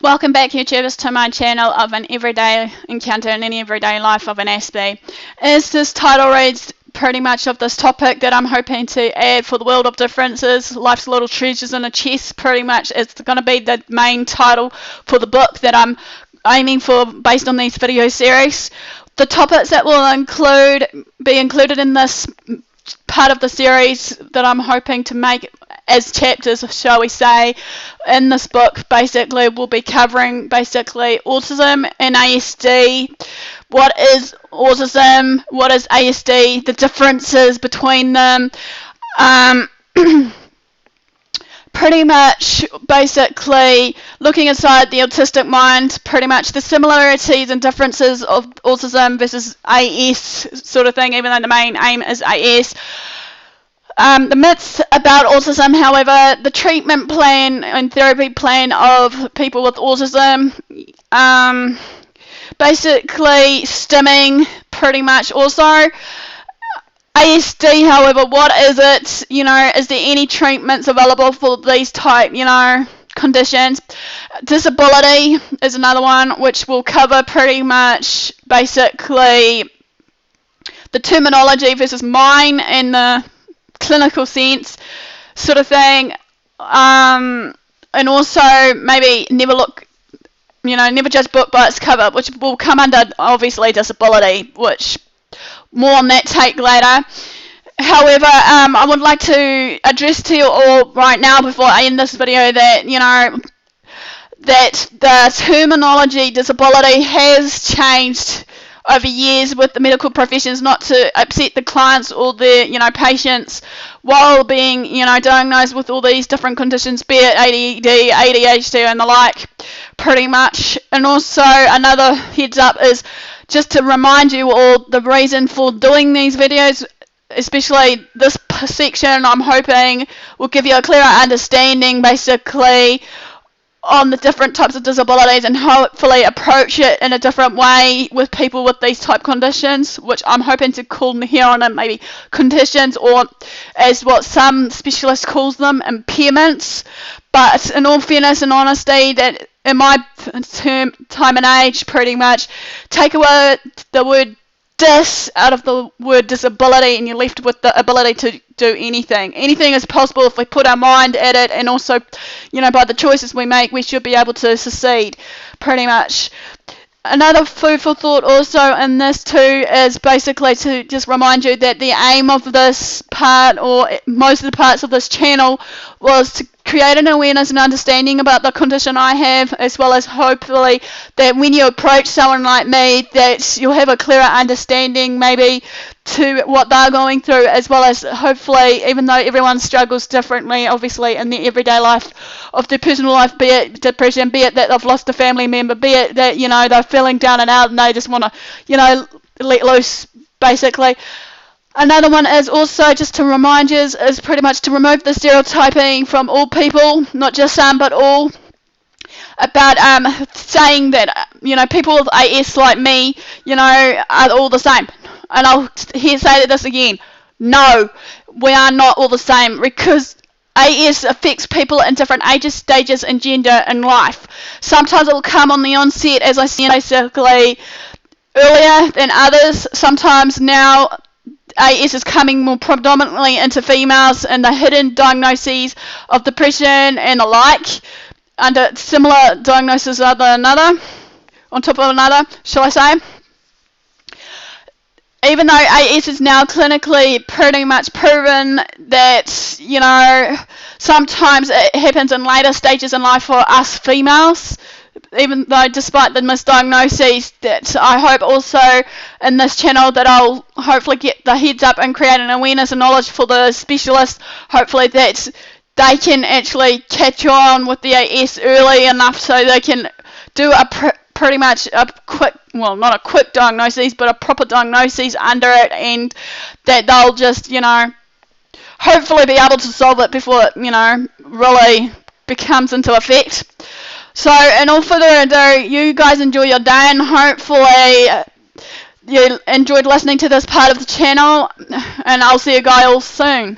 Welcome back, YouTubers, to my channel of an everyday encounter in any everyday life of an Aspie. As this title reads, pretty much of this topic that I'm hoping to add for the world of differences, life's little treasures in a chest, pretty much is going to be the main title for the book that I'm aiming for based on these video series. The topics that will be included in this part of the series that I'm hoping to make as chapters, shall we say, in this book basically will be covering basically autism and ASD. What is autism? What is ASD? The differences between them. Pretty much basically looking inside the autistic mind, pretty much the similarities and differences of autism versus AS sort of thing, even though the main aim is AS. The myths about autism, however, the treatment plan and therapy plan of people with autism, basically stimming pretty much also. ASD, however, what is it? Is there any treatments available for these type, conditions? Disability is another one which will cover pretty much basically the terminology versus mine and the clinical sense sort of thing, and also maybe never judge book by its cover, which will come under obviously disability, which more on that take later. However, I would like to address to you all right now before I end this video that that the terminology disability has changed over years with the medical professions, not to upset the clients or the patients while being diagnosed with all these different conditions, be it ADD, ADHD and the like, pretty much. And also another heads up is just to remind you all the reason for doing these videos, especially this section, I'm hoping will give you a clearer understanding basically on the different types of disabilities and hopefully approach it in a different way with people with these type conditions, which I'm hoping to call here on it maybe conditions, or as what some specialists calls them, impairments. But in all fairness and honesty, that in my time and age, pretty much take away the word dis out of the word disability and you're left with the ability to do anything. Anything is possible if we put our mind at it, and also by the choices we make we should be able to succeed, pretty much. Another food for thought also in this too is basically to just remind you that the aim of this part, or most of the parts of this channel, was to create an awareness and understanding about the condition I have, as well as hopefully that when you approach someone like me that you'll have a clearer understanding maybe to what they're going through, as well as hopefully, even though everyone struggles differently obviously in their everyday life of their personal life, be it depression, be it that they've lost a family member, be it that they're feeling down and out and they just want to let loose basically. Another one is also just to remind you is pretty much to remove the stereotyping from all people, not just some but all, about saying that people with AS like me are all the same. And I'll say this again, no, we are not all the same, because AS affects people in different ages, stages and gender in life. Sometimes it will come on the onset, as I said, basically earlier than others. Sometimes now AS is coming more predominantly into females and the hidden diagnoses of depression and the like, under similar diagnoses on top of another, shall I say. Even though AS is now clinically pretty much proven that, sometimes it happens in later stages in life for us females, even though despite the misdiagnoses, that I hope also in this channel that I'll hopefully get the heads up and create an awareness and knowledge for the specialists, hopefully that they can actually catch on with the AS early enough so they can do pretty much a quick, well, not a quick diagnosis, but a proper diagnosis under it, and that they'll just, hopefully be able to solve it before it, really becomes into effect. So, in all further ado, you guys enjoy your day, and hopefully you enjoyed listening to this part of the channel, and I'll see you guys all soon.